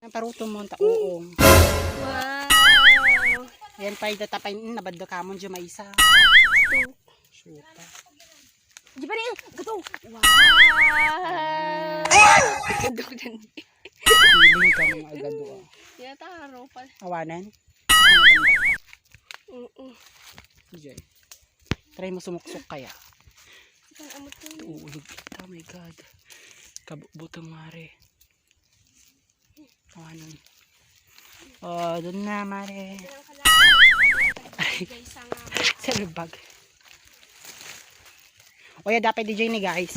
Ang paruto mo ta uong. Wow. Yan pa itatapay nabaddo ka mo dyan may isa. Shoot. Di ba rin? Gato. Wow. Gato dyan. Piling ka mga agad doon. Tiyataro pa. Awanan? Diyan. Try mo sumuksok kaya. Saan amot ko? Uulog kita, my god. Kabutang mare. Awanan. Oh, doon na mare. Ay, sa bag. O ya, dapat DJ ni guys.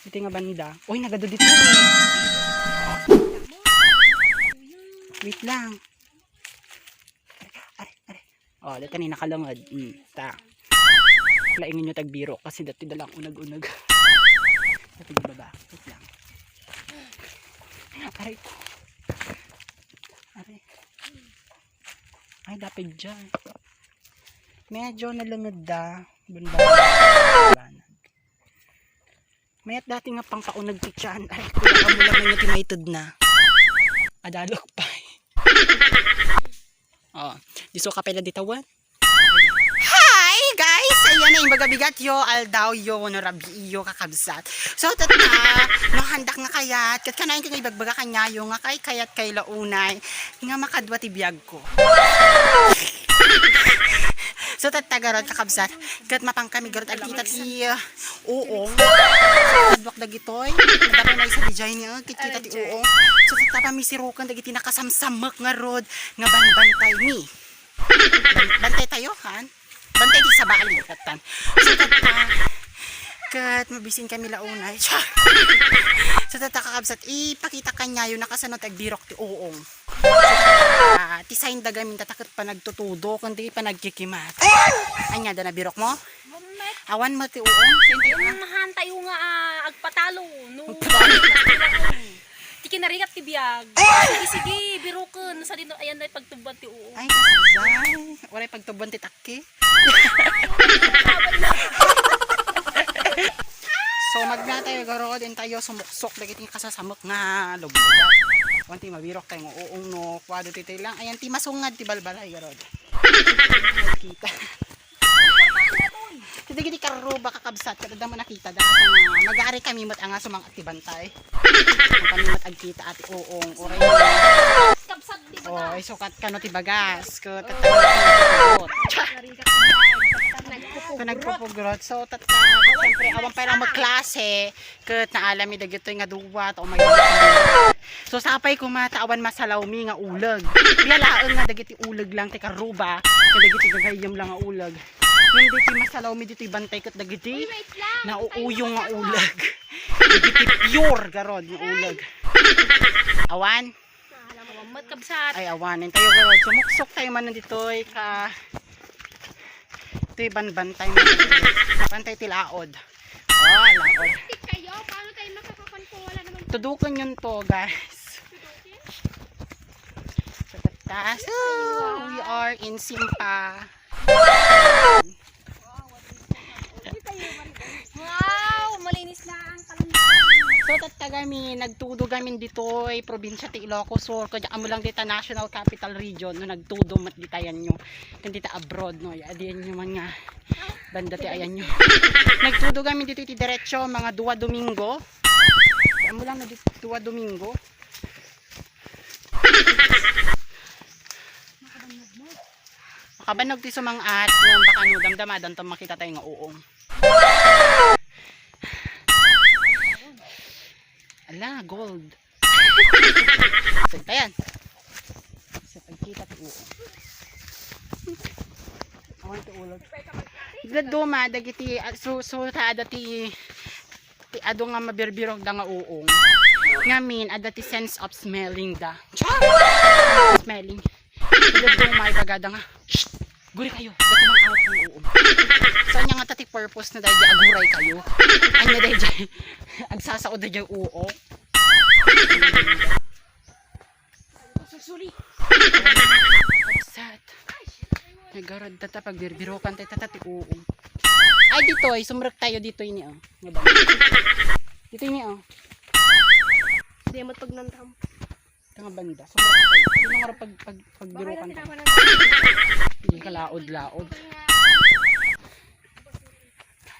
Ito nga banda. Uy, nagado dito. Wait lang. Are. Oh, dito ni nakalangad. Ta. Laingin nyo tagbiro kasi dati dalang unag-unag. Dati baba. Wait lang. Aray ko. Aray. Ay, dapat dyan. Medyo nalangad da. Banda. Mayat dati nga pang paunag kityan. Ay, kula ka mo lang yung timaitod na. Adalok pa. Oh, diso ka pala ditawan. Hi guys! Ayan na yung bagabigat yo, aldaw yo, norabi yo, kakabsat. So, tata, no handak nga kayat, kat kanayin ka nga ibagbaga kanya yo, nga kay kayat kay launay, nga makadwa ti biyag ko. So, tatagarod kakabsat, kat mapang kami garod agkita ti uong. So, kadwak dagitoy, nadapay na isa dijay niya, kita ti uong. So, tatapa mi sirukan dagiti nakasamsamak nga rod, nga banbantay mi. Bantay tayo, han? Bantay di sa bali, katan. So, kat mabisin kami launay. So, kakabsat, ipakita kanya yung nakasanot agbirok ti uong. Ti sign dagamin tatakot pa nagtutudo kundi pa nagkikimat. Anya da na birok mo? Awan mo ti uong. Mahan tayo nga agpatalo. No. Ti kinarigat ti biyag. Sige, biroken sa dino ayan na pagtuban ti uong. Ay, kasay. Wala pagtuban ti takki. So magna tayo garod and tayo sumuksok dagiti kasasamok nga lugluga. Wanti mabirok tayo ng uong no, kwado titay lang. Ayan, ti masungad, ti balbalay, garod. Kita. Hindi karuba kakabsat, kada mo nakita. Dahil sa mga, mag-aari kami mat nga sumang atibantay. Kami mat agkita ati uong. Oray mo. Kabsat di ba? Oh, ay sukat ka no ti bagas. Kat tatawag ko nagpupugrot. So, siyempre, awang pa lang magklase. Kat naalami dagito nga duwat o may so, sapay kumataawan masalaw mi nga ulag. Piyalaan nga dagiti ulag lang, tika ruba. Dagiti gagayam lang nga ulag. Nung diti masalaw mi diti bantay kat dagiti nauuyong nga ulag. Dagiti pure garod nga ulag. Awan? Mat kabsat. Ay, awanin tayo garod. Sumuksok tayo man nandito ka ito yung bantay mo. Bantay tilaod. Oh, laod. Kayo, paano tayo makakapan kung wala naman? Tudukan yun to, guys. Sa tatas. We are in Simpa. Wow, malinis na ang kalundan. So, tatagami, nagtudo kami dito ay probinsya ti Ilocos Sur. Kaya amo lang dita National Capital Region. No, nagtudo mat ditayan nyo. Kan dita abroad, no. Adiyan nyo man nga. Banda ti ayan nyo. Nagtudo kami dito ti diretso mga 2 Domingo. Kaya amo lang na dito 2 Domingo. Makabanog ti sumang at ng baka no damdamadan to makita tayo nga uong. Ala, gold. Sagta yan. Sa pagkita ti uong. Awan ti ulag. Duma, dagiti, so ada ti ado nga mabirbirog da nga uong. Ngamin, ada ti sense of smelling da. Smelling. Duma, ibagada nga. Shhh! Guri kayo, dati mang awat ng uong. So, anya nga tati purpose na dahil aguray kayo. Anya dahil agsasaod dahil uong. Susuli. Absat. Nagarad tata pagbirbirokan tayo tata uong. Ay dito ay sumrek tayo dito ini oh. Dito ini oh. Di mo pag nandam. nga banda. Sobrang kayo. Hindi nga pagbirukan ka. Hindi ka laod-laod.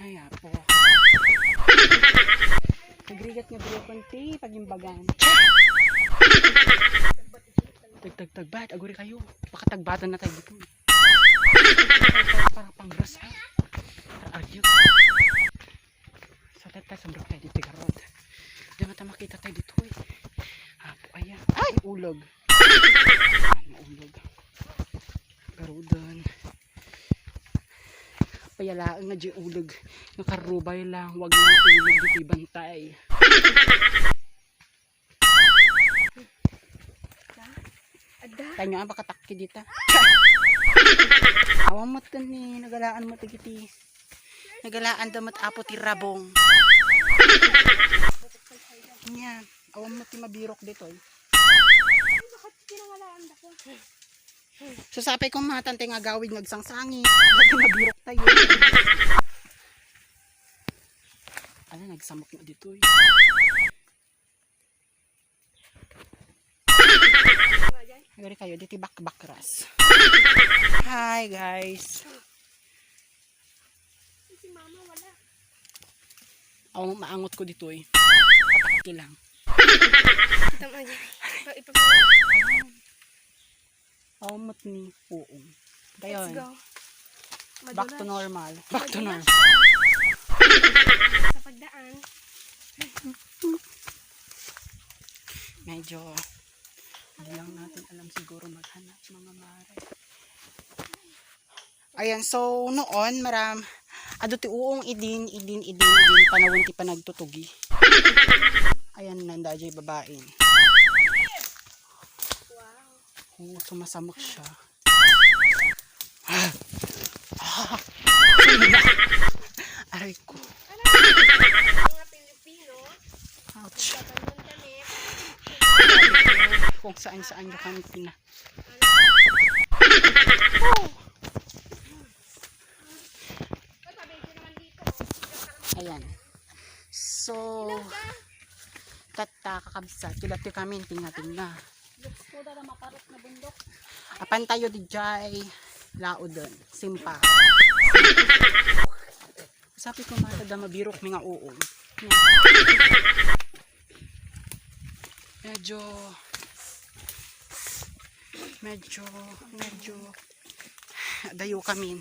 Ay, apo. Nagrigat nga birukan ti, pagimbagan. Tagbat, aguri kayo. Baka tagbatan na tayo dito. Para pangras ha. Argyok. Sa tata, sobrang tayo dito garot. Di mata makita tayo dito eh. Apo, ayan. Ay, ulog. Ay, maulog. Garudan. Payalaan nga di ulog. Nakarubay lang. Wag lang ulog dito ibantay. Adda. Tanyo ang bakatakki dito. Awang mo ito ni. Nagalaan mo tigiti. Nagalaan damat apo ti rabong. Yan. Awang mo ti mabirok dito eh. Bakit pinangalaan ako? So sapay kong matante nga gawin nagsangsangi. Bakit mabirok tayo. Ano nagsamok na dito eh. Gari kayo, dito bakras. Hi guys. Si mama wala. Ako maangot ko dito eh. Patakti lang. Tama dyan. Ako mat ni uong. Let's Gayon. go. Back to normal. Back to normal. Sa pagdaan. Medyo hindi lang natin alam siguro maghanap mga mare. Ayan, so noon ado ti uong idin panawon ti panagtutugi. Ayan nanda jay babaeng. Wow. Sumasamok siya. Aray ko. Mga Pilipino, Ouch. tatanong kami. Kung saan nyo kami pina. Ayan. So, kakabsat. Kilati kami, tingna. Gusto na maparot na bundok. Apan tayo di jay. Laodon. Simpa. Sabi ko mata da mabirok mga uong. Medyo dayo kami.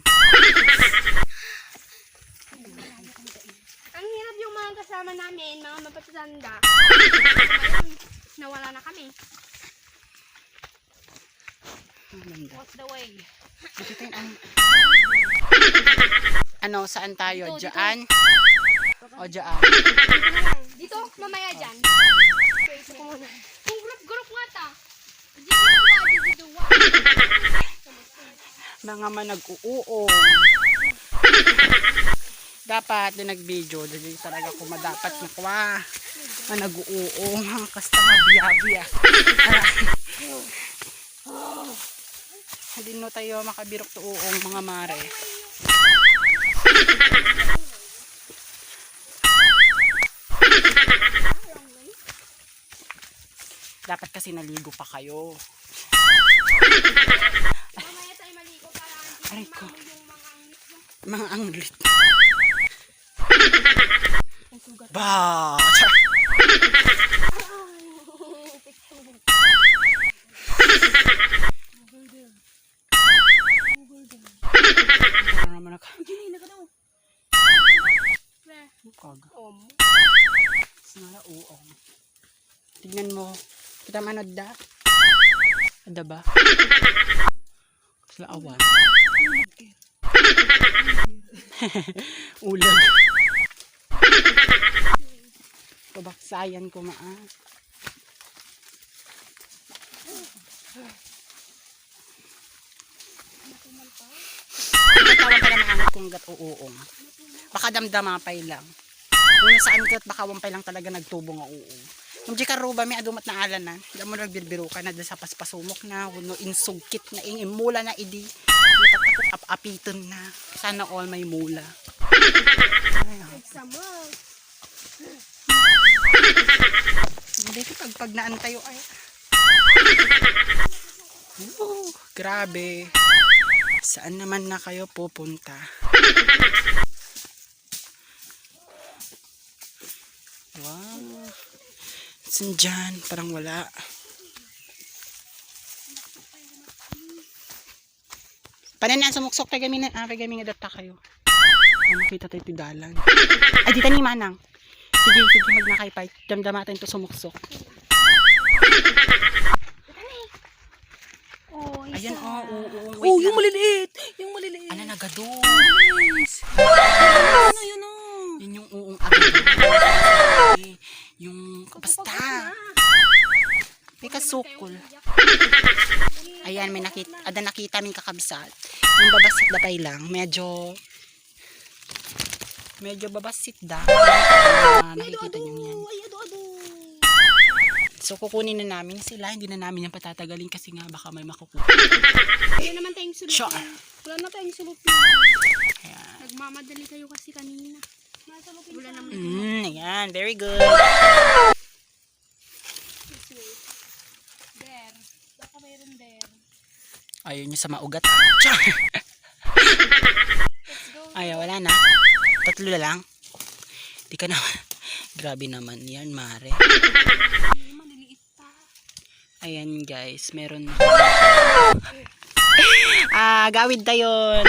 Ang hirap yung mga kasama namin, mga mapatatanda. Nawala na kami. What's the way? Dito yung ano, saan tayo? Dito. Diyan? O diyan? Dito, mamaya dyan. Ito ko muna. Kung group nga ta. Mga manag-uong. Dapat din nag-video. Dili talaga kung madapat na kwa. Manag-uong. Kasta nga biya-biya. Hindi no tayo makabirok to uong mga mare. Dapat kasi naligo pa kayo. Mamaya tayo maligo para Aray ko. yung Mga anglit. sugat. Ba! Ano naman ako? Gini na ka daw. Kag. Om. Sinala uong. Tignan mo. Kita man adda. Adda ba? Sila awan. Ulag. Pabaksayan ko maa. Tawa pa naman kung gat uong. Baka damdama pa lang. Kung saan kat baka wampay lang talaga nagtubo nga uong. Yung di karuba may adumat na alanan. Di mo nagbirbiru ka na sa paspasumok na. Wano insugkit na imula na idi. Natatakot apiton na. Sana all may mula. Sama. Hindi ko pag naantayo ay. Grabe. Saan naman na kayo pupunta? Wow. Saan dyan? Parang wala. Panan sumuksok tayo kami nga data kayo. Makita tayo dalan. Ay, dito ni Manang. Sige, magnakay pa. Damdama tayo ito sumuksok. Oh, isa. Ayan, oo. Oh, yung maliliit. Yung maliliit. Ano, nagado. Ano, yun o. Yun yung uong agad. Yung, basta. May kasukol. Ayan, may nakita may kakabsat. Yung babasit dapay lang, medyo babasit da. Nakikita nyo yan. Ay, ado. So, kukunin na namin sila. Hindi na namin yan patatagalin kasi nga baka may makukuha. Wala naman tayong sulok. Sure. Wala na tayong sulok. Ayan. Nagmamadali kayo kasi kanina. Wala naman. Ayan, very good. There. Baka mayroon there. Ayaw nyo sa maugat. Let's go. Ay, wala na. Tatlo na lang. Di ka na. Grabe naman yan, Mare. Maliliit pa. Ayan guys, meron. Gawid tayo.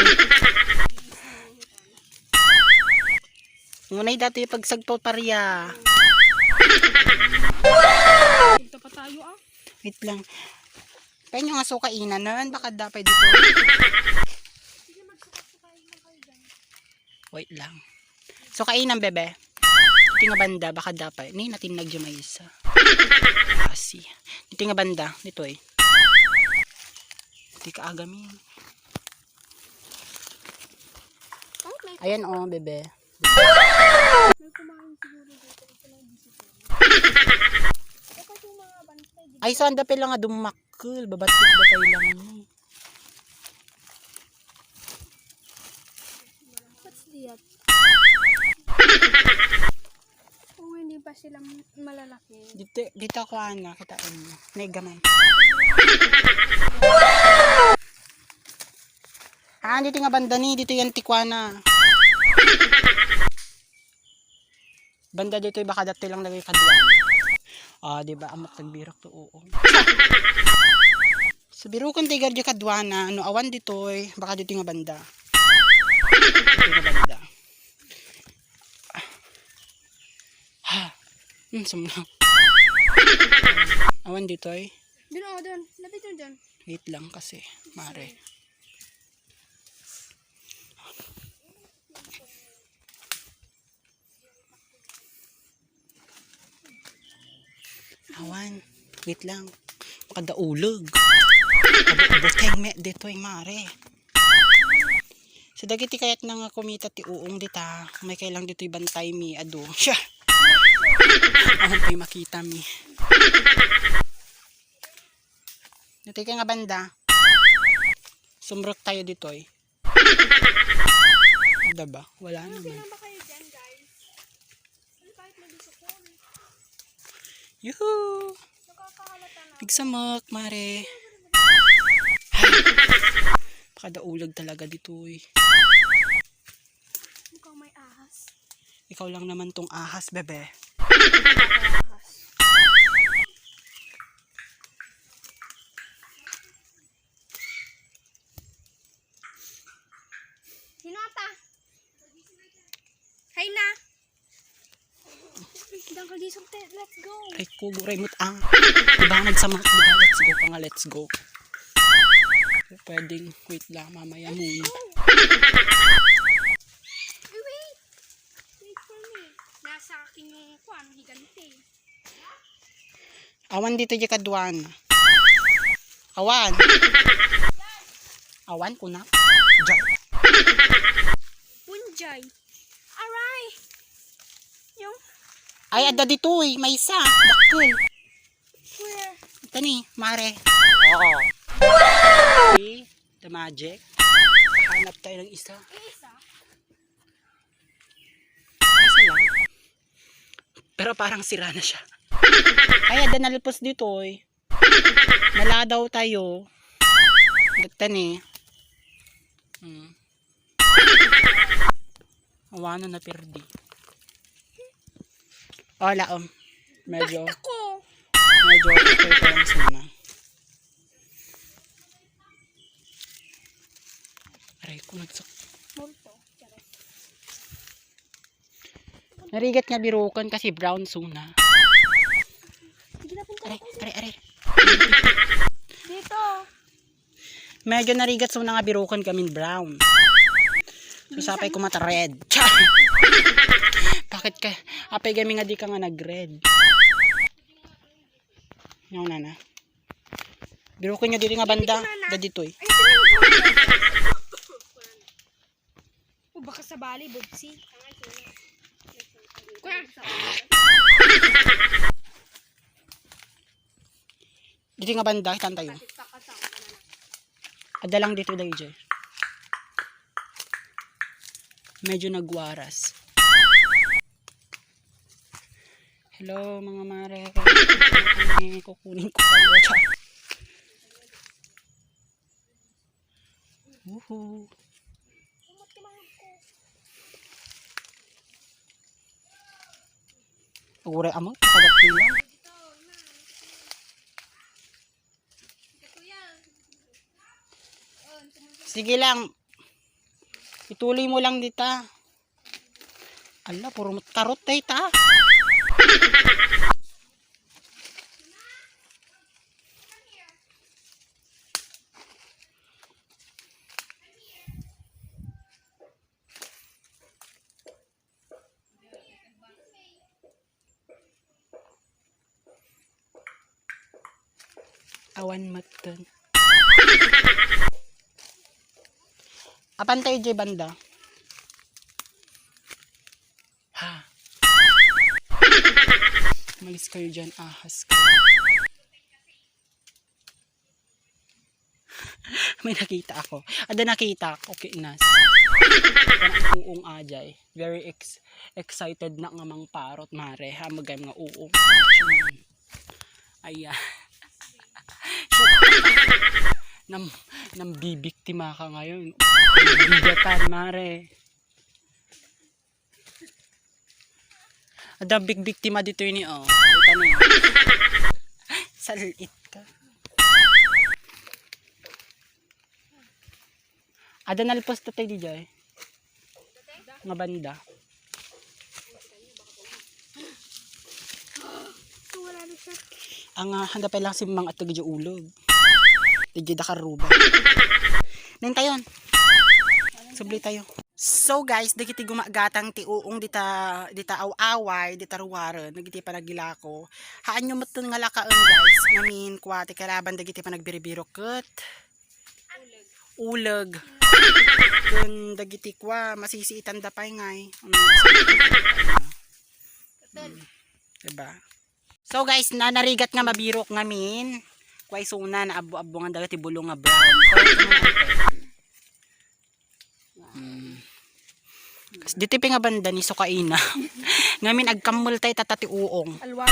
Ngunay dati yung pagsagpo pariya. Punta pa tayo Wait lang. Paano nga sukainan nun? Baka dapat dito. Wait lang. Sukainan bebe. Ito nga banda. Baka dapat. Ni natinag yung may isa. Kasi. Ito nga banda. Dito eh. Ito ka agamin. Ayan o bebe. May kumain siguro dito. Ito lang dito. Ito yung mga bantay. Ay, saan dapat lang nga dumakil. Babatik dapat lang ni. What's that? Oh, hindi pa sila malalaki. Dito ako ana. Kitain mo. Naigamay. Dito nga banda ni. Dito yung tikwana. Banda dito baka dati lang lagay kaduan. Diba amok nagbirok to uong. So birukan tigar di kaduana, ano awan dito baka dito nga banda. Dito nga banda. Sumlang. Awan dito Doon. Lapit doon. Wait lang kasi, Mare. Awan, wait lang. Baka daulog. Buteng me dito Mare. Sa dagiti kayat na nga kumita ti uong dita. May kailang dito bantay mi ado. Siya. Ahon pa'y makita mi. Dito ka nga banda. Sumrok tayo dito Diba? Wala naman. Kailan ba kayo dyan, guys? Ano kahit mag-isukon? Yuhuu! Nakakahalata na. Bigsamak, Mare. Pakadaulag talaga dito Mukhang may ahas. Ikaw lang naman tong ahas, bebe. Ahas. Hinata! Hay na! Dangkal di sumte, let's go! Ay, kuguray mo't Diba nagsamak, diba? Let's go pa nga, let's go. Pwedeng, wait lang, mamaya muna. Wait! Wait for me. Nasa akin yung higante. Awan dito di kaduan. Awan. Awan ko na. Diyan. Punjay. Aray! Yung... Ay, adda dito may isa. Dakil. Where? Ito ni, Mare. Oo. See? The magic. Hanap tayo ng isa. Isa? Isa lang. Pero parang sira na siya. Ay, adda nalipos dito Punta daw tayo. Gatan eh. Awano na perdi. Wala Medyo. Medyo okay pa lang sana. Aray ko nagsak. Narigat nga birukan kasi brown suna. Aray. Dito. Medyo narigat suna nga birukan kami brown. Susapay ko mata red. Bakit ka? Apay kami nga di ka nga nag-red. Yung nana. Birukan nyo dito nga banda. Dito eh. Baka sa bali, bubsi. Dito nga banda, hitan tayo. Adda lang dito dahil dyan. Medyo nagwaras. Hello mga mare. Kukunin ko kayo. Woohoo. Uray amo, kagat lang. Sige lang. Ituloy mo lang dita. Ala, puro karot tayo ta. Awan matan. Apan tayo dyan banda. Ha. Malis kayo dyan, ahas kayo. May nakita ako. Ada nakita ako, kinas. Parang uong ajay. Very excited na nga mang parot, mare. Ha, magay mga uong. Ayan. Nambibiktima ka ngayon. Bigatan, mare. Ada big biktima dito yun oh. Kita na yun. Salit ka. Ada nalpos tatay di jay. Nga banda. Ang handa pa lang si Mang at tagidyo ulog. Tagidyo da karuba. Nang tayon. Subli tayo. So guys, dagiti gumagatang ti uong dita awaway, dita ruwaran, dagiti pa nagilako. Haan nyo matun nga lakaon guys. Ngamin kwate kalaban dagiti pa nagbiribiro ket. Uleg. Kun dagiti kwa masisiitan da pay ngay. Diba? So guys, nanarigat nga mabirok ngamin. Kway suna na abo-abo nga dagiti bulong nga brown. Dito pa nga banda ni Sukaina. Ngamin agkamul tay tatati uong. Alwado.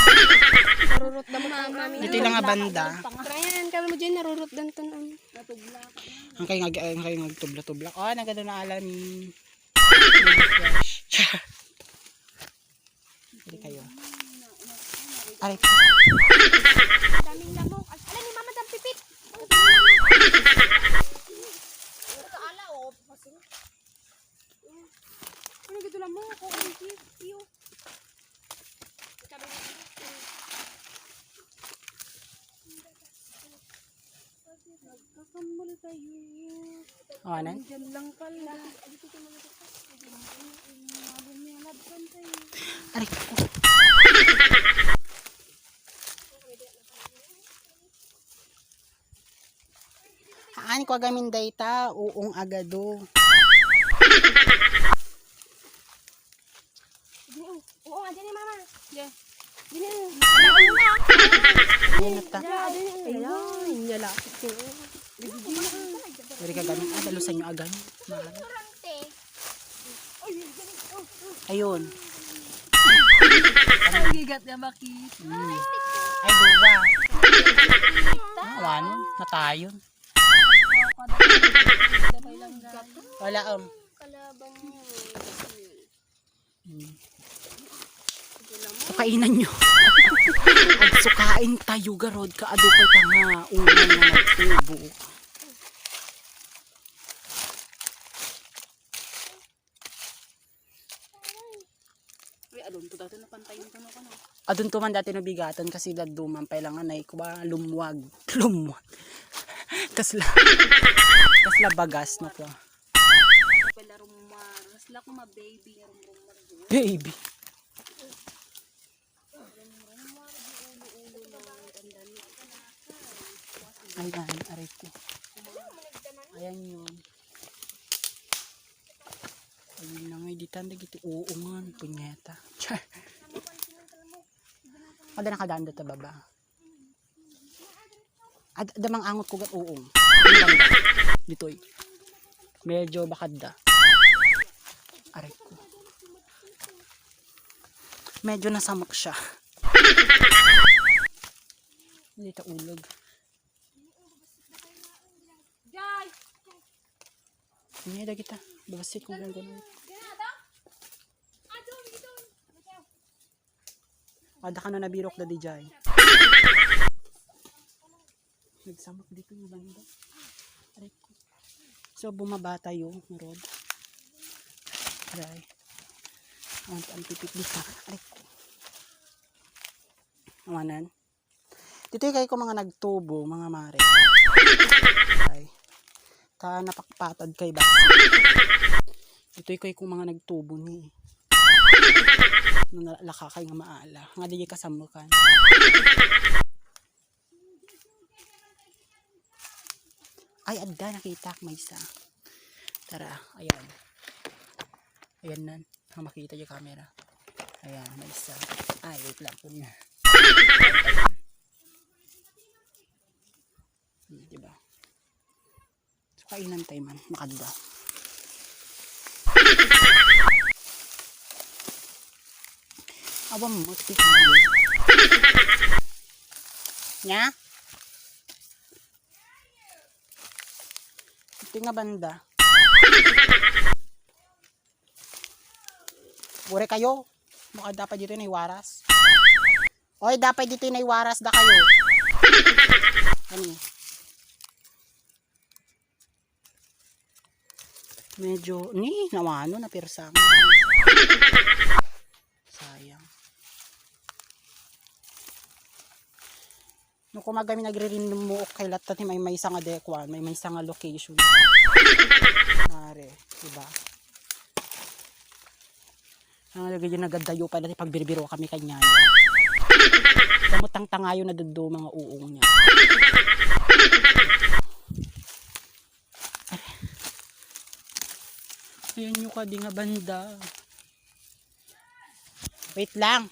Narurot da mo mami. Dito lang nga banda. Trayan kami mo diyan narurot dan tan ang natugla. Ang kay nagtubla-tubla. Oh, nagado na alam ni. Dili kayo. Ay. Daming lamok. Ala ni mama dam pipit. Ala oh, pasin. Ano gito lamok ko iyo. Nagkakamul tayo. Oh, anan? Diyan lang pala. Ay. Haan ko agamin dayta uong agado. Oo, aja ni mama. Yeah. Dini. Ayan ta. Ayun, nyala. Dari ka gamin. Dalusan nyo agan. Ayun. Ang gigat niya makita. Ay, buwa. Awan. Na tayo. Wala Kalaban mo. Sukainan nyo. At sukain tayo garod kaado pa ka nga unang nga nagtubo. Ay, adon to dati napantayin ka na ka na. Adon to man dati nabigatan kasi daduman pa lang anay ko ba lumwag. Lumwag. Kasla bagas na po. Pala rumar. Nasla ko ma-baby. Baby. Ayan, aray ko. Ayan yun. Ayun na nga, di tanda gitu uungan, punyeta. Char. Kada nakadaan ta baba. Damang angot ko gat uong. Ditoy. Medyo bakad da. Aray ko. Medyo nasamak siya. Hindi ta ulog. Ini ada kita. Basit kung gano'n. Ada ka na nabirok na di jay. Nagsamok dito yung banda. Aray ko. So bumaba tayo, marod. Aray. Ang pipit dito. Aray ko. Amanan. Dito kayo ko mga nagtubo, mga mare. Aray. Ta napakpatad kay basi. Ito kay kung mga nagtubo ni. Nalaka kay nga maala. Nga di kasamukan. Ay adda nakita may isa. Tara, ayan. Ayan nan. Makita yung camera. Ayan, may isa. Ay, wait lang po niya. Diba? Kainan tayo man, makadda. Awam mo, speak mo yun. Nya? Ito nga banda. Bure kayo. Baka dapat dito na iwaras. Oy, dapat dito na iwaras da kayo. Ano? Medyo, nawano na pirsang. Sayang. Nung kumagami nagre-rindom mo kay lahat may isang adekwan, may isang location. Mare, diba? Ang lagay yung nagadayo pa natin pagbiribiro kami kanya. Kamutang tangayo na dudo mga uong niya. Ayan nyo ka di nga banda. Wait lang.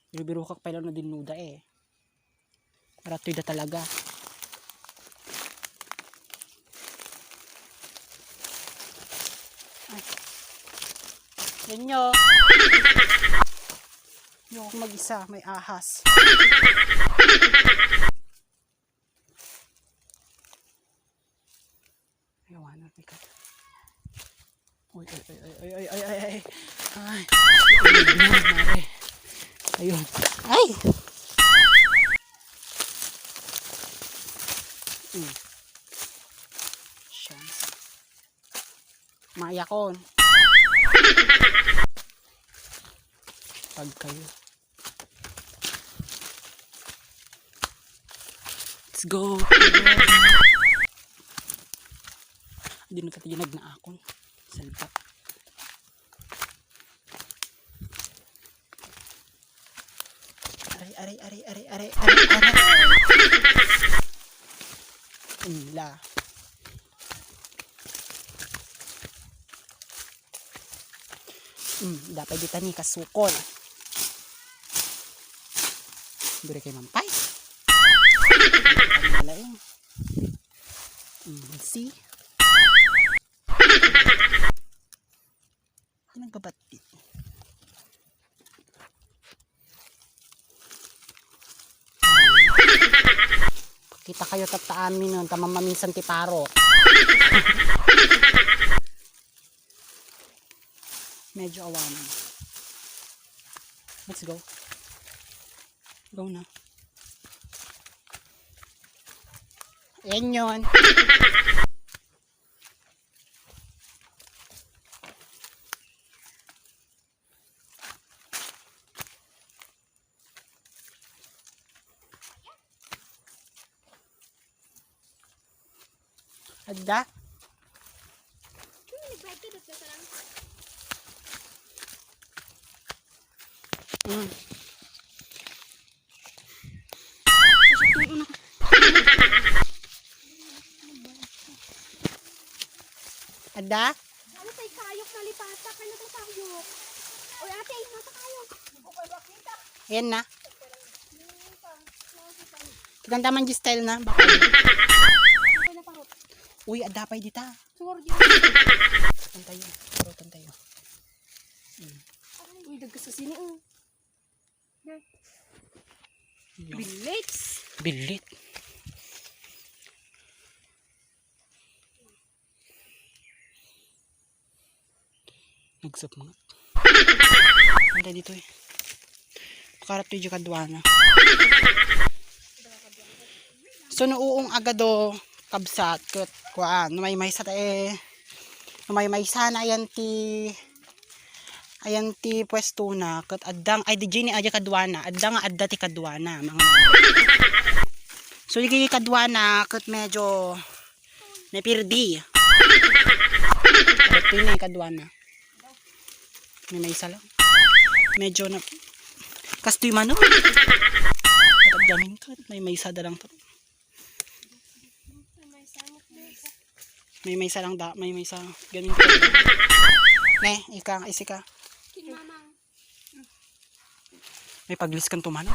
Biribiro ka pa lang na dinuda eh. Para to'y da talaga. Yan nyo. Yung ako mag-isa, may ahas. Ayawan na, may kat. Uy, ay. Ay, ayun. Ay! Chance. Mayakon. Pag kayo. Let's go. Hindi na katinag na akon. Salpak. Aray. Ila. Dapat dito ni kasukol. Dure kay mampay. Malaing. See? Anong babati? Kita kayo tataamin nun, tamamaminsan ti paro. Medyo awanan. Let's go. Go na. Ayan yun. Adda? Mm. Adda? Ano tayo kayok na lipata? Kaya na kayok. Oy ate, nasa kayok. Okay, bakita. Ayan na. Ganda man yung style na. Baka. Okay na parot. Uy, adda pa dita. Suwar yun. Tayo. Parutan tayo. Uy, dagkas sa sini. Bilits. Bilit. Nagsap mga. Anda dito eh. Pakarap to yung kadwana. So nuuong agado kabsat ket kuan may sa tae. May sana ayan ti pwesto na ket addang ay DJ ni aja kadwana. Addang adda ti kadwana mga. So di kadwana ket medyo may pirdi. Ito na kadwana. May isa lang. Medyo na kastoy man no. At gamin to, may isa da lang to. May isa lang da, may isa gamin to. Ne, isi ka. King mamang. May paglis kan tuman.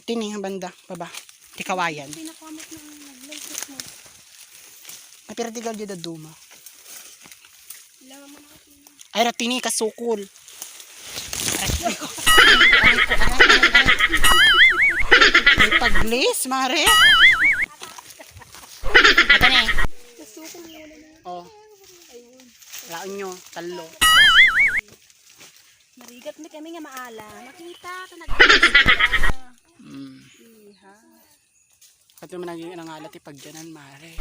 Tini banda baba. Tikawayan. Pinakamot na nag-light mo. Napirtigal di da duma. Ilangan mo na ako. Ay ratini kasukol. Ay ko. May paglis, mare. Ito na eh. Nasukol mo na na. Oh. Laon nyo, talo. Marigat mi kami nga maala. Nakita ka nag-light. Iha. Kasi mo naging nangalat ipagyanan, mare.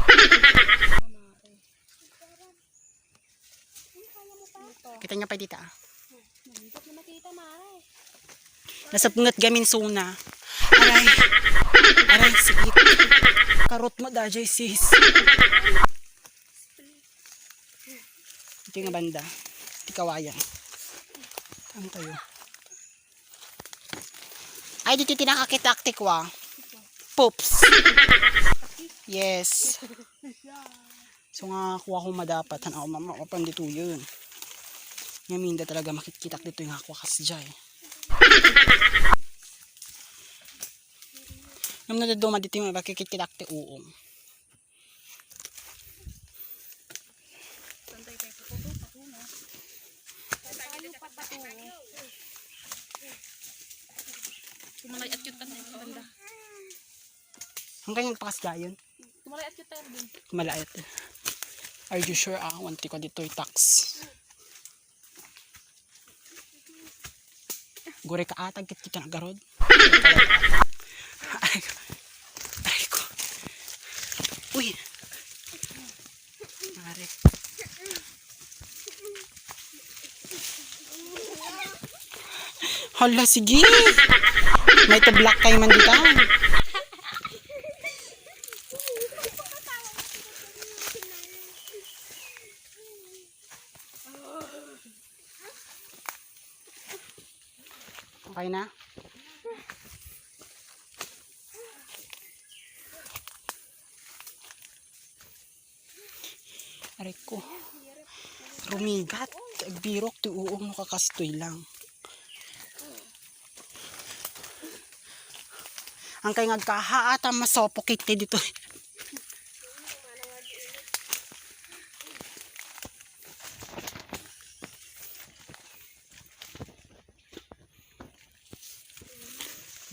Kita nyo pa dito ah. Marigat na makita mare. Nasapungat gamin suna. Aray. Aray, sigit. Karot mo dajay sis. Ito yung banda. Tikawayan. Ano tayo? Ay, dito tinakakitaktik wa. Poops. Yes. So nga, kuha ko madapat. Ako mama, ako pan dito yun. Ngaminda talaga makikitak dito yung aqua kasjay. Nung nadaduma dito yung makikitak ti uong. Santay tayo po to. Patungo. Tayo patungo. Tumalay at cute na banda. Hanggang yung pakasgayon. Tumalay at cute tayo din. Kumalayat. Are you sure wanti ko dito yung tax? Gure ka atag kit kita nagarod. Ay ko. Uy. Mare. Hala, sige. May tablak kayo man dito. Okay na? Aray ko. Rumigat. Birok ti uong nakakastoy lang. Ang kay ngagkahaata masopokit ti dito.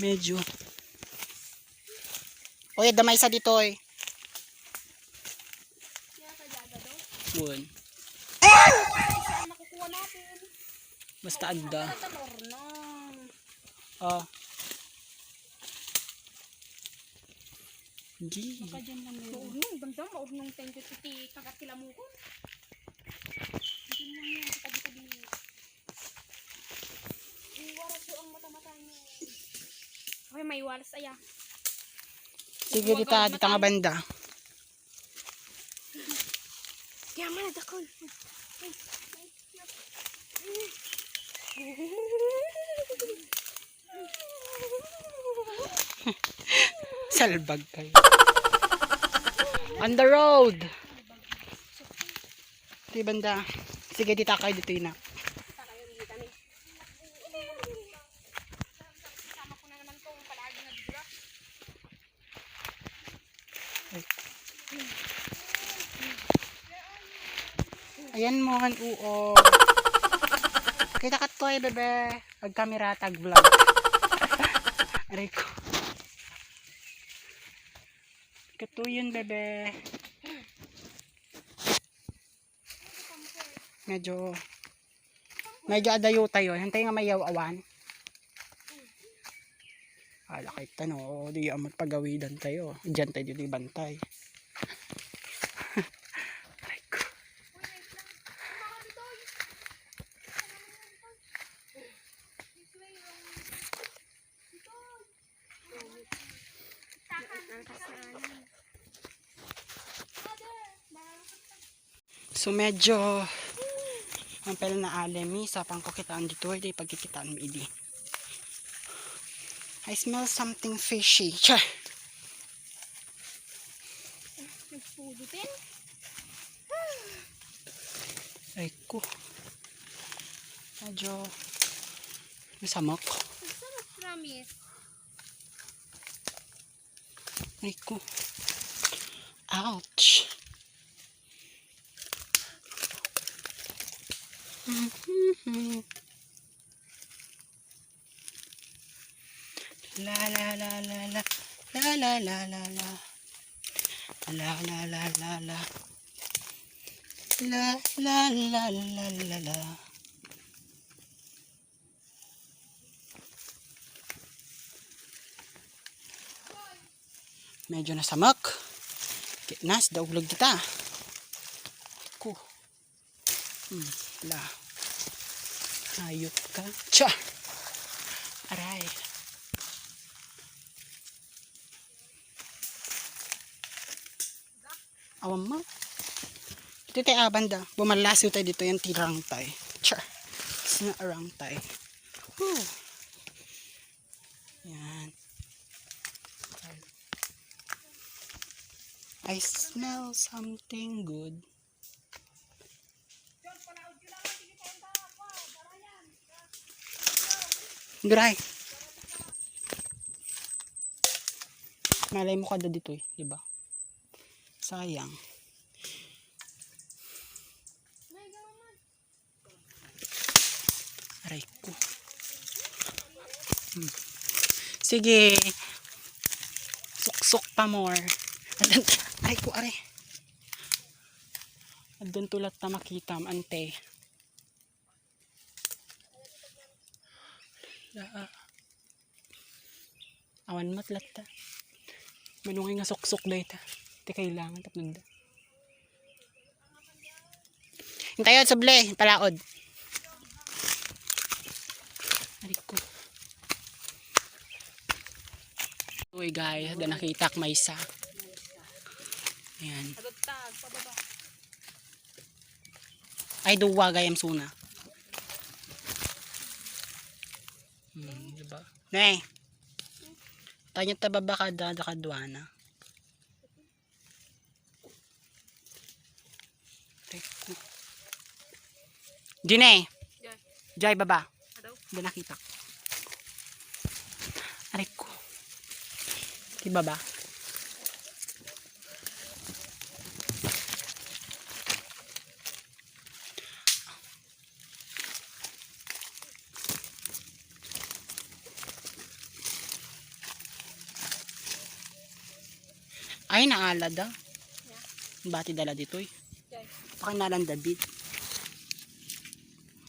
Medyo. Oy, damay sa dito eh. Kaya sa jaga daw. Bun. Saan nakukuha natin? Basta adda. Talor na. Oh. Di. Baka dyan lang yun. Maurnong, banda, maurnong thank you titi kagat sila mo ko. Dyan lang yan, tabi-tabi. Iwaras ko ang mata-mata niyo. Okay, may waras aya. Sige, dita nga banda. Kaya man, dakol. Salbag kayo. On the road. Di banda. Sige, dita kayo dito na. Sama ko na naman itong palagi na bigla. Ayan mo ang uo. Kita ka to eh, bebe. Pag kamera tag vlog. Aray ko. Kato yun, bebe. Medyo adayo tayo. Hantay nga mayaw awan. Hala kahit tano. Di amat pagawidan tayo. Diyan tayo dito bantay. Aray ko. So medyo ang pala na alemi sa pangkukitaan dito ay pagkikitaan mo idi. I smell something fishy. Char. Nagpudutin. Ay ko. Medyo masamok. Sarap, promise. Ay ko. Ouch. La la la la la la la la la la la la la la la la la la la la. Medyo nasamak. Kitnas daw ulag kita. Ko. La. Hayop ka. Cha. Aray. Awam mo. Ito tayo banda. Bumalaso tayo dito yung tirang tayo. Cha. Sinarang tayo. Whew. Yan. I smell something good. Gray. Malay mo kada dito eh, di ba? Sayang. Aray ko. Sige. Suksok pa more. Aray ko, aray. Adun tulat na makita, ante. Awan matlat ta. Manungay nga suksok na ita. Iti kailangan tapos da. Hintayod suble, palaod. Aray ko. Uy guys, da nakita ak may isa. Ayan. Tagtag, pababa. Ay duwa gayam suna. Diba? Nay. Tanya tababa ka da kadwana. Dine. Jay baba. Di nakita. Aray ko. Di baba. Ay, naala da. Bati dala dito eh. Jay. Pakinalan David.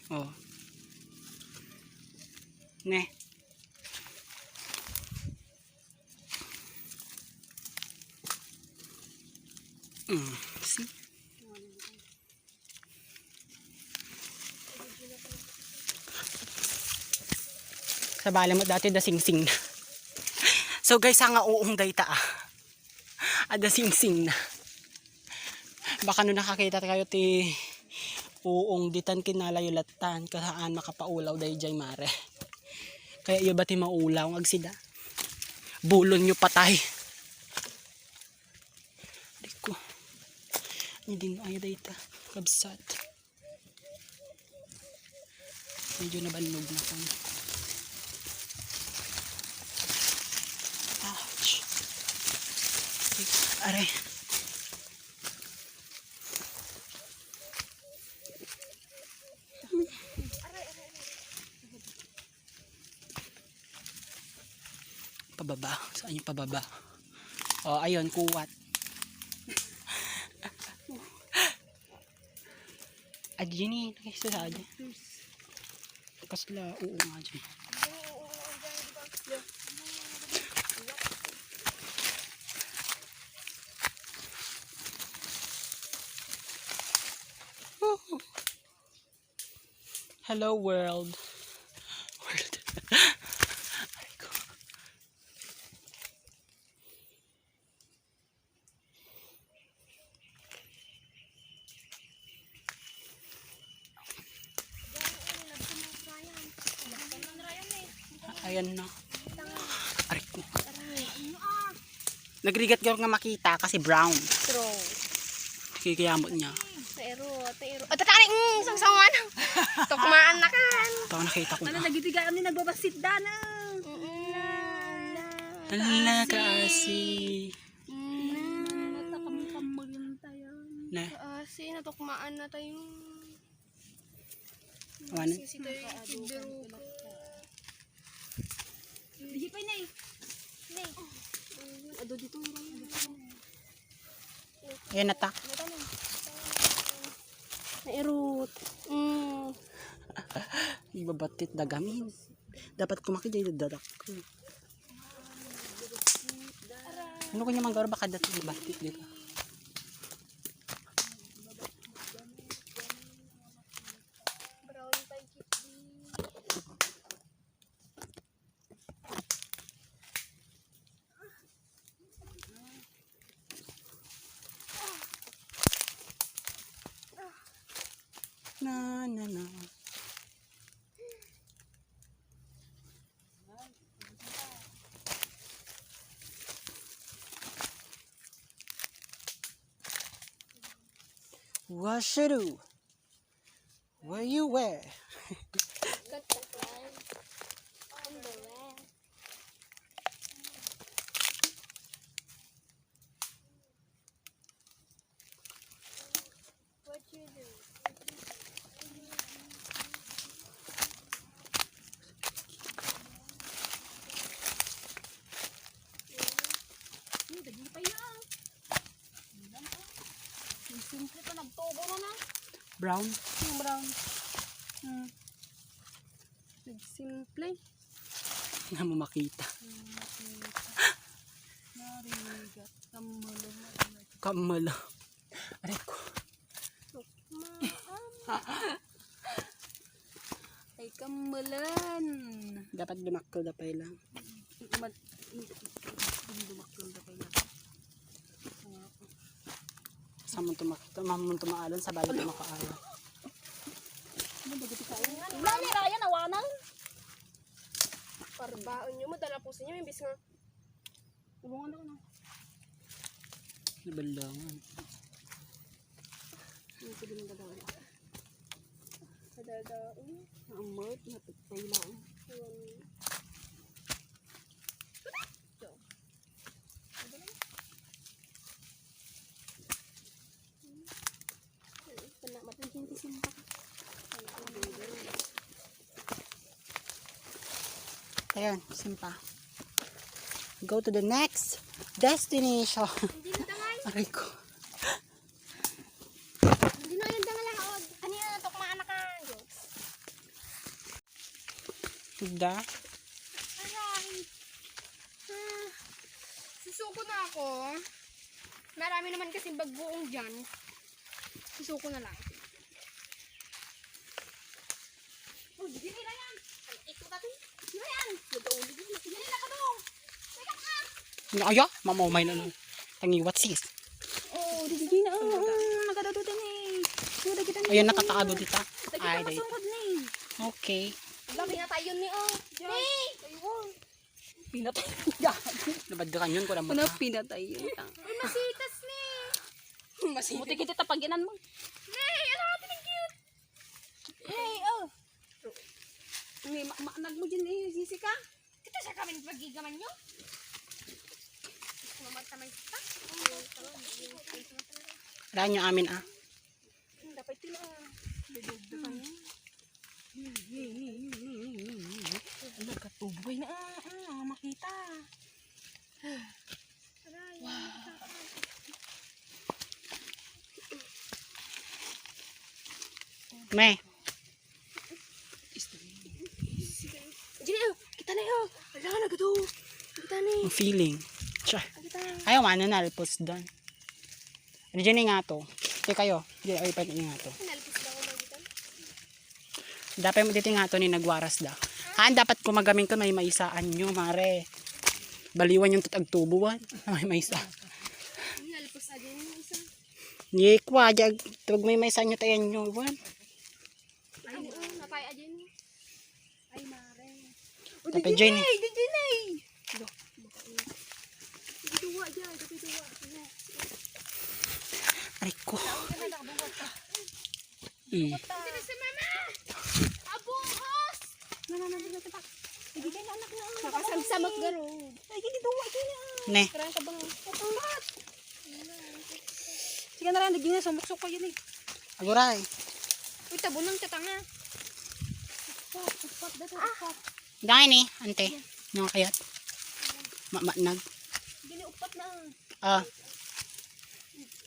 Oh. Ne. See? Sa bala mo dati da sing-sing na. So guys, nga uong dayta ah. Ada sing-sing na. Baka no nakakita kayo ti uong ditan kinalayulatan kasaan makapaulaw day jay mare. Kaya iyo ba ti maulaw ng agsida? Bulon nyo patay. Diko. Hindi ay dayta. Kabsat. Medyo nabannog na ko. Ouch. Aray. Pababa. Saan yung pababa? Oh, ayun, kuwat. Adjini, nakisa sa adya. Kasla, oo nga dyan. Hello world. World. Ayan na. Aray ko. Nagrigat ko nga makita kasi brown. True. Kikiyamot niya. Pero. O, tatari, sangsangan. Tukmaan na kan. Ito ako nakita ko. Ano nagibigay kami nagbabasit dana. Lala kasi. Natakamkamagin tayo. Na. Kasi natukmaan na tayo. Awanan. Sisi tayo. Biro ko. Hindi pa na eh. Ado dito. Ayan na ta. Nairut. Ibabatit dagamin. Dapat kumakijay dadak. Ano kanya manggaro baka dati ibatit dito. Brown pie kitty. Na na na. What should do? Where you wear? Got the flag on the rack. What you do? Hindi pa yan. Simple pa nagtubo na. Brown? Yung brown. Nagsimple. Nga mo makita. Narigat. Kamalo. Kamala. Aray ko. Ay kamalan. Dapat dumakkel na pa lang. Dumakil na pa yan. Sa mong tumaalan, sa balik tumakaalan. Wala ni Ryan, nawanan. Parbaon nyo, madala po sa inyo, imbis nga. Tulungan ako na. Nabalangan. Hindi ko din dadaan. Dadaan. Amot, napagpay lang. Ayan, simpa. go to the next destination. Hindi na dangay. Aray ko. Hindi na yan dangay laod. Ano yan? Tukmaan na ka. Da. Aray. Susuko na ako. Marami naman kasi bagbuong dyan. Susuko na lang. Oh, hindi na yan. Ito ka din. Hindi na yan. Hindi na ka doon. Teka ka. Aya, mamamay na lang. Tangiwat sis. Oh, hindi na. Nagkadadutan eh. Ayan, nakakaado dita. Ay, day. Masungkod na eh. Okay. Dami na tayo ni oh. Hey! Ayun. Pinatay. Nabadgakan yun ko lang mo. Pinatay yun. Ay, masitas ni. Buti kita tapaginan mo. Hey, ano natin ang cute. Hey, oh. May maanag mo dyan eh, Jessica. Kita sa kami pagigaman nyo. Mamatay kita. Daan nyo amin ah. Dapat yun Nagkatuboy na makita. May. Diyan kita na yun. Wala na gato. Kita na Ang feeling. Tsa. Kita. Ayaw, ano na, alpos doon. Ano dyan nga to? Hindi kayo. Diyan, ay, pati nga to. Nalipis ba ako magitan? Dapat mo dito nga to ni nagwaras da. Haan, dapat kumagamin ko may maisaan nyo, mare. Baliwan yung tatagtubuan. May maisa. Nalipis na din yung isa. Yekwa, jag. Tawag may maisa nyo tayo nyo. Iwan. Ay, oo. Napaya din. Ay, mare. Dapat dyan eh. Diyan eh. Duwa dyan. Duwa. Aray ko. Dito si mama. Abuhos. Mama, dito pa. Hindi kayo na anak na. Nakasagsamot garo. Ay, hindi duwa. Ne. Karang ka bang katambat. Sige na lang, naging na sumuksok pa yun eh. Aguray. Uy, tabunang katanga. Dahil ni, ante. Yung kayat. Mamanag. Giniupat na. Ah,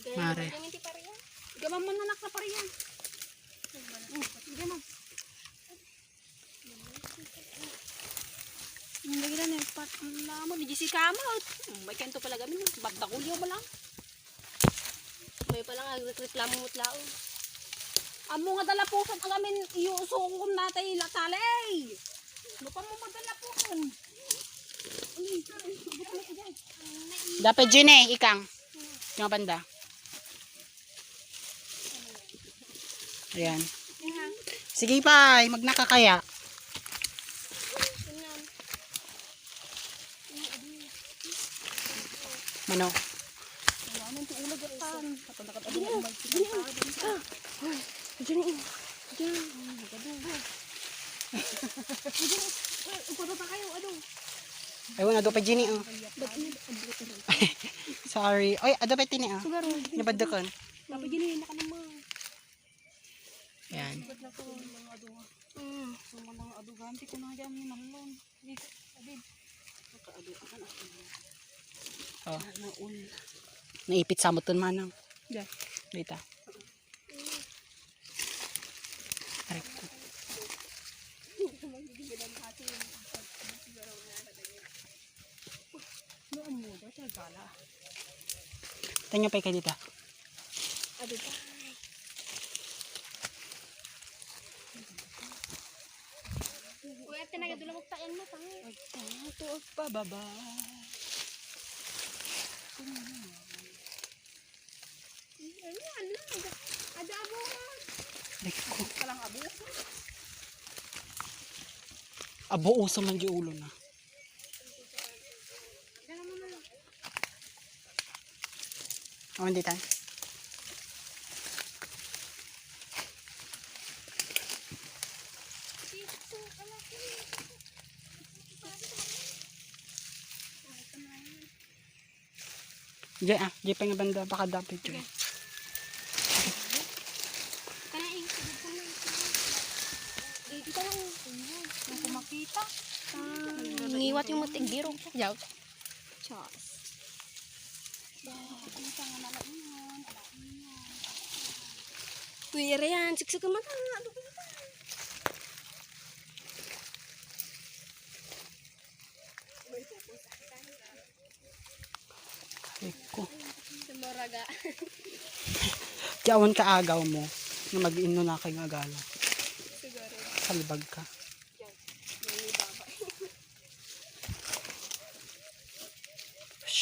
Gaya mare. naman yung tipariya. Gaman mo nanak na pa rin yan. Gaman. Lagi na na, mo, ni Jessica mo. May kento pala gamin, bagdakulyo mo lang. May palang agreklamo mo't lao. Amo nga dala po sa agamin, iusukom natin latalay. Ano pa mo madala po kun? dapat dyan eh, ikang. Yung banda. Ayan. Sige pa, magnakakaya. Mano? Ay, wala daw pa dyan eh. Oh. Sorry. Oy, ado pa tini ah. Nabaddakan. Dapat yun na ka naman. Ayan. So, mga adugan, di ko na dyan yung malon. Adib. Naka-adugan ako. Oh. Naipit sa moton manang. Yeah. Dita. Aray ko. Noon mo daw siya gala. Tanyo pa kayo dito. Ado pa. Uy, ate nagadula magpain mo pa. Ito pababa. Ano? Ada abo. Aray ko. Kalang abo. Abo uso man di ulo na. Ganun mo na. Awan dita. Diyan ah, diyan pa nga banda, baka dapat dyan. Kanain. Dito lang. Kung makita. Ngiwat yung mutig biro. Yaw. Chos. Uy, yan. Siksik ka mata. Eko. Sumaraga. Diyawan ka agaw mo. Na mag-iino na kayo agala. Siguro. Salbag ka.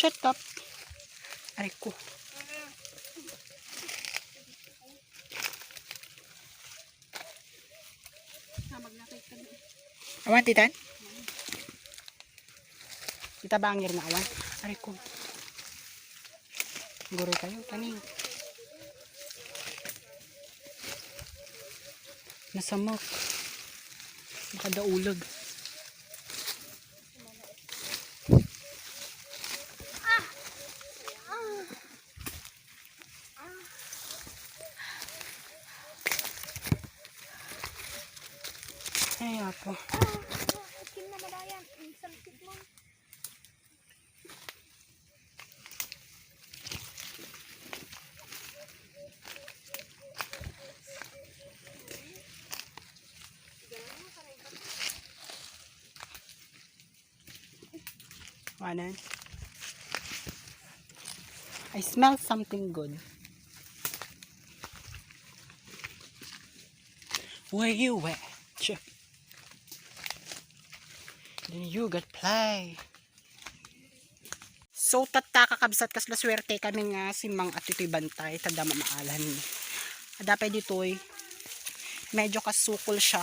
Shut up. Aray ko. Awan, titan? Tita bangir na awan. Aray ko. Guro kayo, kaning. Nasamok. Nakadaulag. Ay, apo. Kim na madayan. Salkit mo. Wanan. I smell something good. Where you at? Check. Then you got play. So tata kakabsat kasla swerte kami nga si Mang at ito'y bantay tada mamaalan. Adapay dito'y medyo kasukol siya.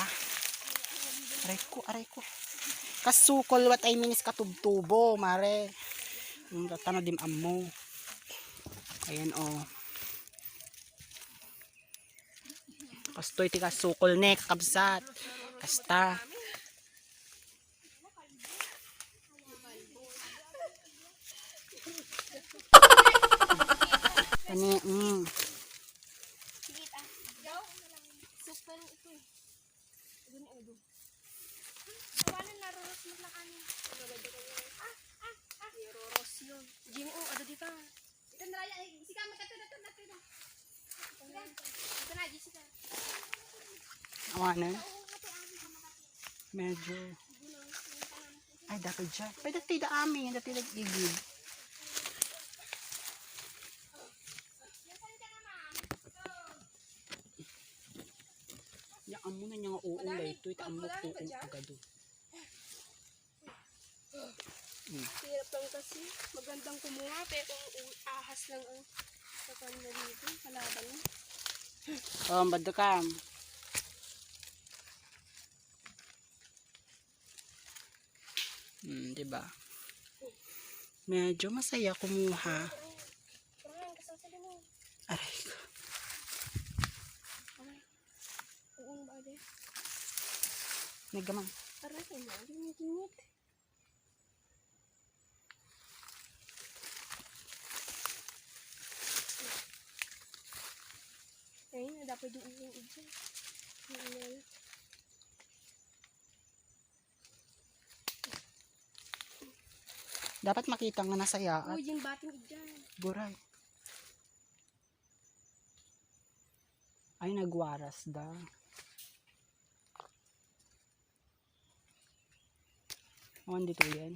Aray ko. Kasukol what I mean is katubtubo, mare. Yung tatano dim ammo. Ayan oh. Kastoy ti kasukol ne kakabsat. Kasta. Kani, Sige, Gaw na lang. Super ito eh. Doon na doon. Kawalan na roros mo lang ani. Roros yun. Jimmy, ano di ba? Ito na raya. Sika, magkatulad na ito. Ito na, Jessica. awanan. Medyo. Ay, dapat dyan. Pwede tida amin. Dati nag-igid. Yang amo na niya nga uulay. Ito ita amo ko agado. Hirap lang kasi. Magandang kumuha. Pero kung ahas lang ang kakanda dito. Kalaban mo. Oh, badakam. Diba? Medyo masaya kumuha. Parang kasasali mo. Aray ko. Uong ba ade? Naggamang. Aray, ginit. Ayun, dapat yung uong idyo. Dapat makita nga nasaya at Uy, yung bating idyan. buray. Ay, nagwaras da. Awan dito yan.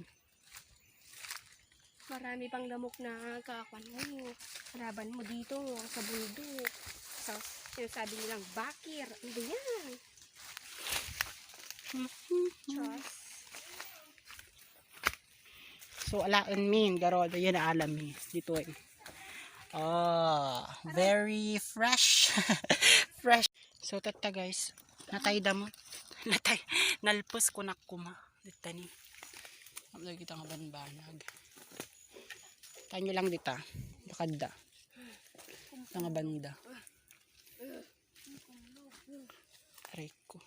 Marami pang lamok na kakwan mo. Kalaban mo dito sa bundok. So, yung sabi nilang bakir. Ano ba yan? Chos. So, alaan min. Garod. Ayan na alam mi. Dito eh. Oh, very fresh. Fresh. So, tata guys. Natay damo. Natay. Nalpos ko na kuma. Dito ni. Lagi kita nga banbanag. Tanyo lang dita. Bakada. Nga banda. Aray ko.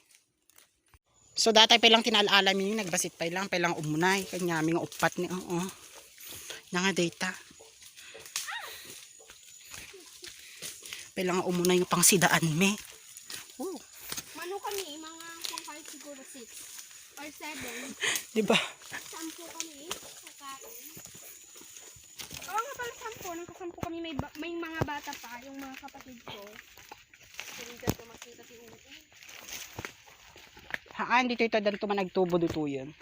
So datay pa lang tinalaala mi nagbasit pa lang umunay kanya mi nga upat ni nga data. Pa lang umunay nga pangsidaan mi. Oh, Mano kami, mga 5 siguro 6 or 7. di ba? Sampo kami, kakain. may mga bata pa, yung mga kapatid ko. Hindi ko makita si Uong. Haan, dito ito dan tumanagtubo dito yun.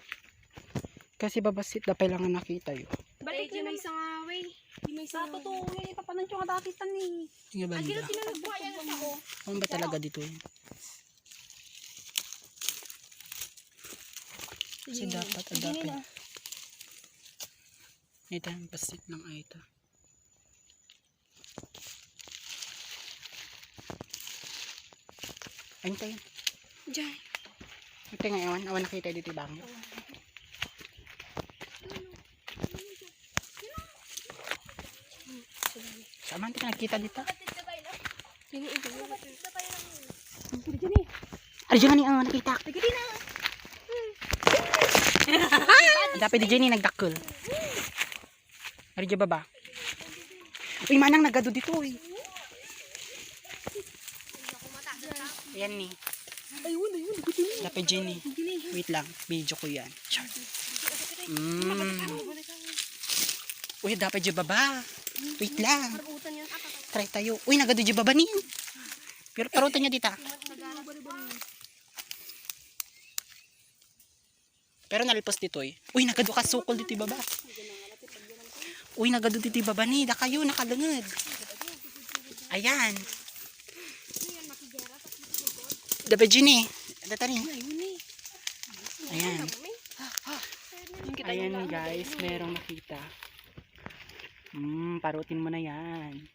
Kasi babasit na kailangan nakita yun. Balik na may isang away. May isang totoo, yung kapanan yung kadakitan ni. Tingnan ba nila? Tinanagbuhay yan sa ko. Ano ba talaga dito yun? Kasi dapat adapin. Ito yung basit ng ito. Ayun tayo. Diyan. Ito nga ewan. Awan nakita dito yung bangin. Saan ka nakita dito? Ay, dyan nga ni nakita. Dapat di dyan nagdakkel. Ay, dyan baba. Uy, manang nagado dito eh. Ayan ni. Dapat dyan eh. Wait lang, video ko yan. Char. Uy, dapat dyan baba. Wait lang. Try tayo. Uy, nagado dyan baba niyan. Pero parutan niya dita. Pero nalipos dito eh. Uy, nagado ka sukol dito baba. Uy, nagado dito baba ni. Da kayo, nakalangad. Ayan. Dapat dyan eh. Data rin. Ayan. Ayan guys, merong makita. Parutin mo na yan.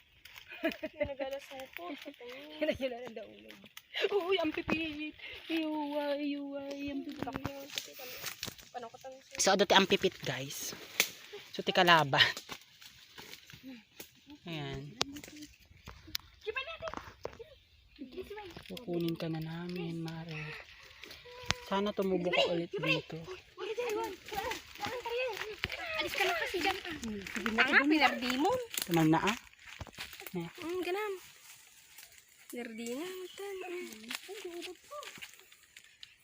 Uy, ang pipit. Iuway, ang pipit. So, adote ang pipit guys. So, tikalaban. Ayan. Kukunin ka na namin, Mare. Sana tumubo ka ulit dito. Alis ka na kasi dyan. Pinardi mo. Tumal na ah. Ganam. Pinardi na.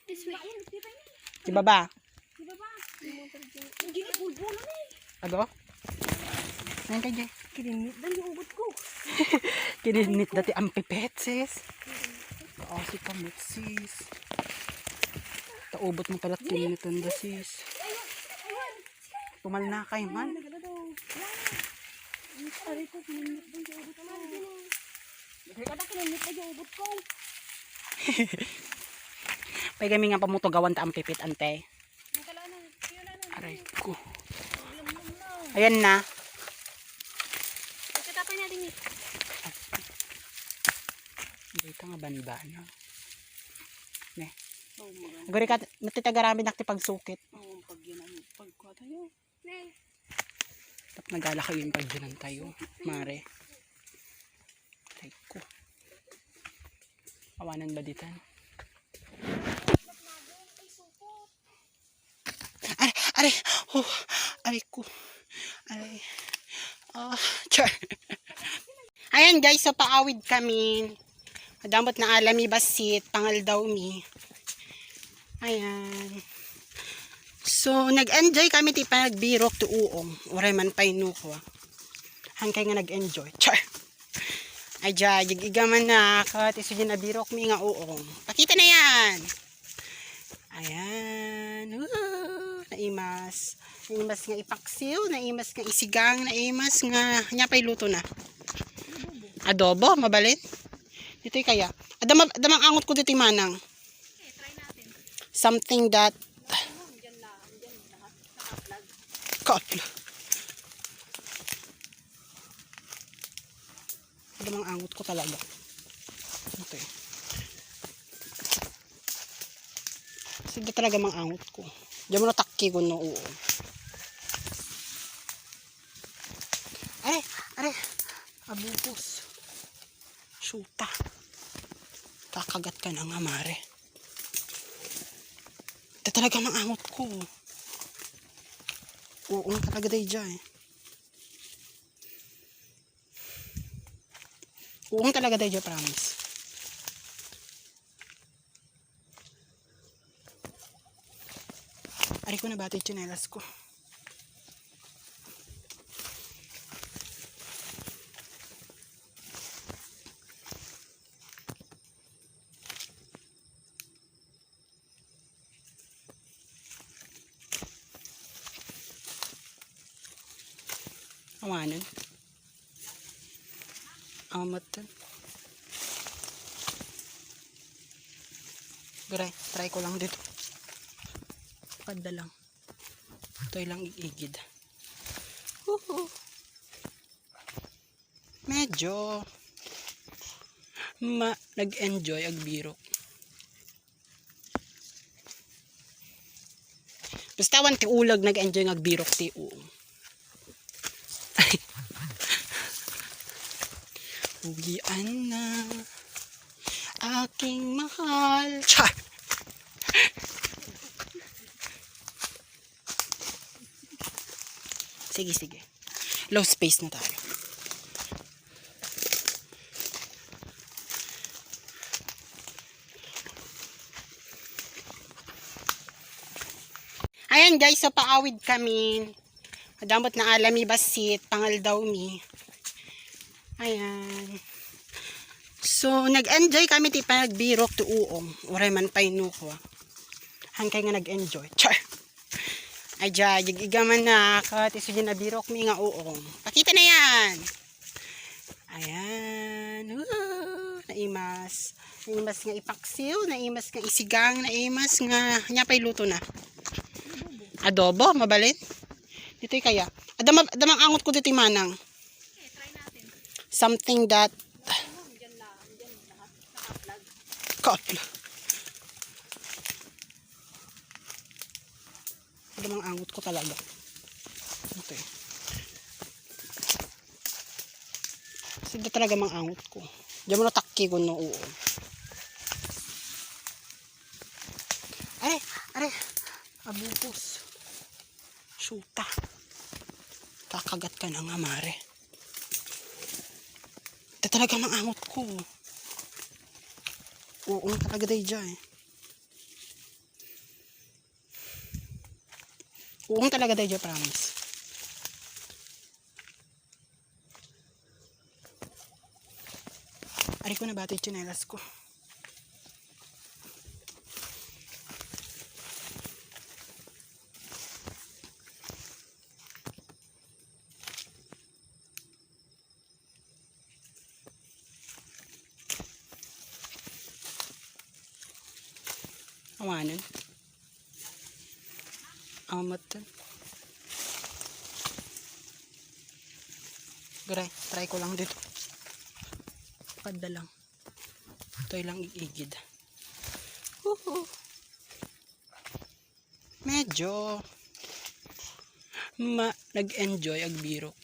This way. Di baba? Ado? Ayan kayo dyan. Kirinit dan yung ubot ko. Kininit dati ang pipet, sis. Kasi kamot, sis. Taubot mo pala kinitan da, sis. Tumal na kayo, man. Aray ko, kininit dan yung ubot ko. Kininit dan yung ubot ko. Pay kami nga pamutugawan ta ang pipit, ante. Aray ko. Ayan na. Pagkatapay natin eh. Dito nga banba, no? Ne. Aguri ka, natitagarami nakti pagsukit. Pag yan ang pagkuha tayo. Tap nagala kayo yung pagdinan tayo, Mare. Aray ko. Awanan ba ditan? Aray, oh, aray ko. Aray. Oh, char. Ayan guys, so paawid kami. Damot na alami basit, pangal daw mi. Ayan. So, nag-enjoy kami ti pa nagbirok to uong. Uray man pa inuko. Hangkay nga nag-enjoy. Char. Ay dya, yigigaman na. Kat iso dyan nabirok mi nga uong. Pakita na yan. Ayan. Naimas. Naimas nga ipaksil. Naimas nga isigang. Naimas nga nyapay luto na. Adobo, mabalin. Dito'y kaya. Adamang angot ko dito'y manang. Something that katla. Adamang angot ko talaga. Okay. Sige talaga mang angot ko. Diyan mo natakki ko no oo. Are. Abubos. Shoota. Kakagat ka na nga, Mare. Ito talaga mang angot ko. Oo, talaga day dyan eh. Oo, talaga day dyan, promise. Ari ko na bati yung tsinelas ko. Awanan. Amat. Try ko lang dito. Pada lang. Ito lang iigid. Medyo nag-enjoy ag biro. Basta wan ti ulag nag-enjoy ag birok ti uong. Ugian na aking mahal. Char! Sige. Low space na tayo. Ayan guys, so paawid kami. Madamot na alami basit, pangal daw mi. Ayan. So, nag-enjoy kami ti pa nagbirok to uong. Uray man pa inuko. Hangkay nga nag-enjoy. Char! Ay dya, igaman na. Kat iso dyan na birok mi nga uong. Pakita na yan! Ayan. Naimas. Naimas nga ipaksiw. Naimas nga isigang. Naimas nga nyapay luto na. Adobo, mabalin. Dito'y kaya. Adamang angot ko dito'y manang. Okay, try natin. Something that Diyan lahat. Naka-vlog. kapla. Adamang angot ko talaga. Ito eh. Sige talaga mang angot ko. Diyan mo na takki ko no uo. Are. Abupos. Shoota. Kakagat ka na nga, mare. Ito talaga mang angot ko. Oo, talaga day dyan eh. Oo, talaga day dyan, promise. Ari ko na bati yung tsinelas ko. Awanan. Amat. Try ko lang dito. Pada lang. Ito lang iigid. Medyo nag-enjoy ag biro.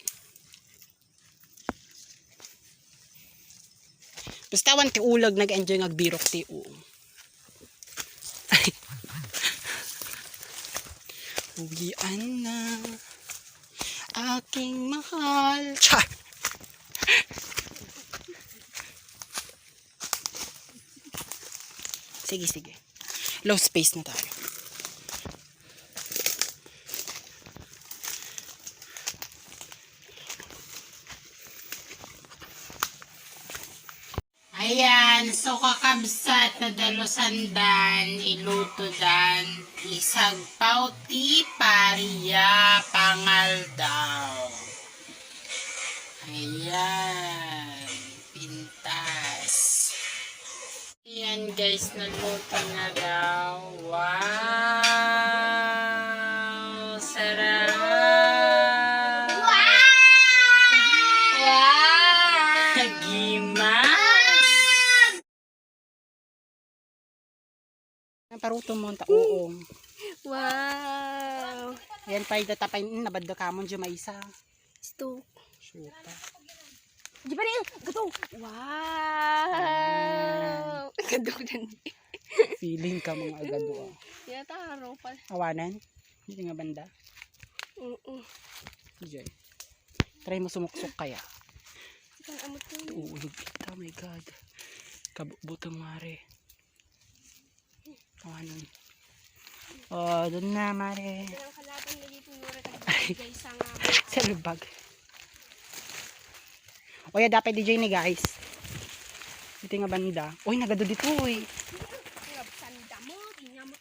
Basta wan ti ulag nag-enjoy ag birok ti uong. Ugian na aking mahal. Char! Sige. Low space na tayo. Ayan, so kakabsat na dalosandan, iluto dan, isag pauti, pariya, pangal daw. Ayan, pintas. Ayan guys, naluto na daw. Wow! Sarap! Wow! Gimas! Paruto mo ta uong. Wow! Ayan pa itatapay nabadda kamon dyan may isa. Ito. Shoota. Di ba rin? Gato! Wow! Gato din. Feeling ka mga agado. Tinataro pa. Awanan? Hindi nga banda. Diyan. Try mo sumuksok kaya. Ang amot ko. Tuulog kita, oh my god. KABUTE mare. Awanan. Oh, doon na mare. Ang kalaban na dito yung guys sa nga. Salubag. Oya, dapat DJ ni guys. Dito nga banda. Uy, nagado dito uy. Sanda mo, tinya mo.